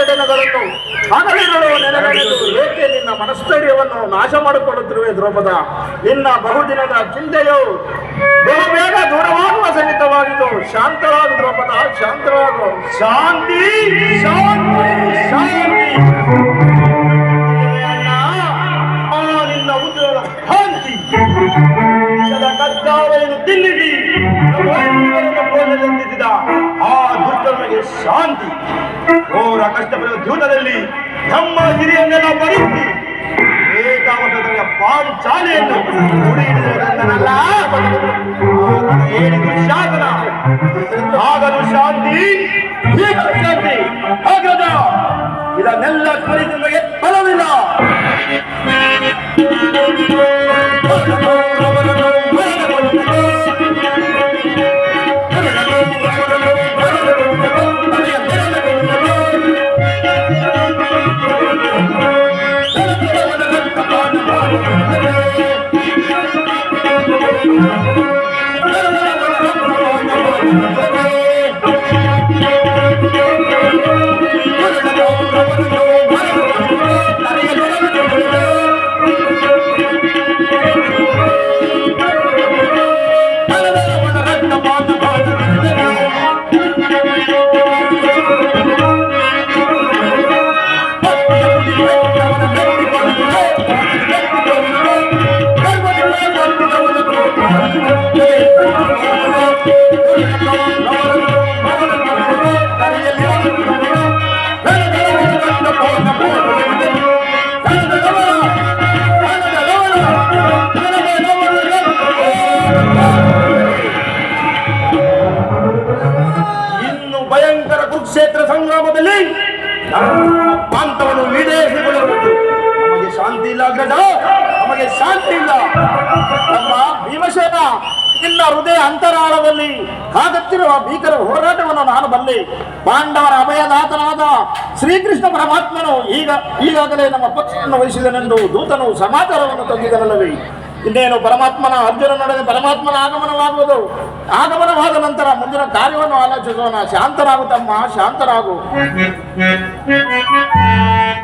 ಘಟನೆಗಳನ್ನು ಹಗಲಿರುಳು ನೆನೆದು ಏಕೆ ನಿನ್ನ ಮನಸ್ಥೈರ್ಯವನ್ನು ನಾಶ ಮಾಡಿಕೊಳ್ಳುತ್ತಿರುವೆ ದ್ರೌಪದ? ನಿನ್ನ ಬಹುದಿನದ ಚಿಂತೆಯು ಬಹುಬೇಗ ದೂರವಾಗುವ ಸಹಿತವಾಗಿದ್ದು ಶಾಂತರಾಗು ದ್ರೌಪದ, ಶಾಂತರಾಗು. ಶಾಂತಿ ಶಾಂತಿ ಶಾಂತಿ ನಿನ್ನ ಉಜ್ವಲ ಶಾಂತಿ ಕದ್ದಾವೆಯನ್ನು ತಿನ್ನಿಡಿ ನಿಂತಿದ್ದ ಆ ದುರ್ಗಮಗೆ ಶಾಂತಿ. ಘೋರ ಕಷ್ಟಪಡುವ ಜೀವನದಲ್ಲಿ ನಮ್ಮ ಹಿರಿಯನ್ನೆಲ್ಲ ಬರಿಸಿ ಏಕಾವಟದ ಪಾಂಚಾಲಿಯನ್ನು ಹೇಳಿದ್ದು ಶಾಸನ. ಆಗಲು ಶಾಂತಿ, ಶಾಂತಿ ಆಗ್ರದ ಇದನ್ನೆಲ್ಲ ಕುರಿತು ನಮಗೆ ಫಲವಿಲ್ಲ. ಕ್ಷೇತ್ರ ಸಂಗ್ರಾಮದಲ್ಲಿ ಪ್ರಾಂತವನ್ನು ಈಡೇರಿಸಿಕೊಳ್ಳಬಹುದು. ನಮಗೆ ಶಾಂತಿ ಇಲ್ಲ ಗಡ, ನಮಗೆ ಶಾಂತಿ ಇಲ್ಲ. ನಮ್ಮ ಭೀಮಸೇನ ನಿನ್ನ ಹೃದಯ ಅಂತರಾಳದಲ್ಲಿ ಕಾಗುತ್ತಿರುವ ಭೀಕರ ಹೋರಾಟವನ್ನು ನಾನು ಬಲ್ಲೆ. ಪಾಂಡವರ ಅಭಯದಾತನಾದ ಶ್ರೀಕೃಷ್ಣ ಪರಮಾತ್ಮನು ಈಗಾಗಲೇ ನಮ್ಮ ಪಕ್ಷವನ್ನು ವಹಿಸಿದನೆಂದು ದೂತನು ಸಮಾಚಾರವನ್ನು ತಂದಿದನಲ್ಲವೇ? ಇನ್ನೇನು ಪರಮಾತ್ಮನ ಅರ್ಜುನ ನಡೆದ ಪರಮಾತ್ಮನ ಆಗಮನವಾಗುವುದು. ಆಗಮನವಾದ ನಂತರ ಮುಂದಿನ ಕಾರ್ಯವನ್ನು ಆಲೋಚಿಸೋಣ. ಶಾಂತರಾಗು ತಮ್ಮ, ಶಾಂತರಾಗು.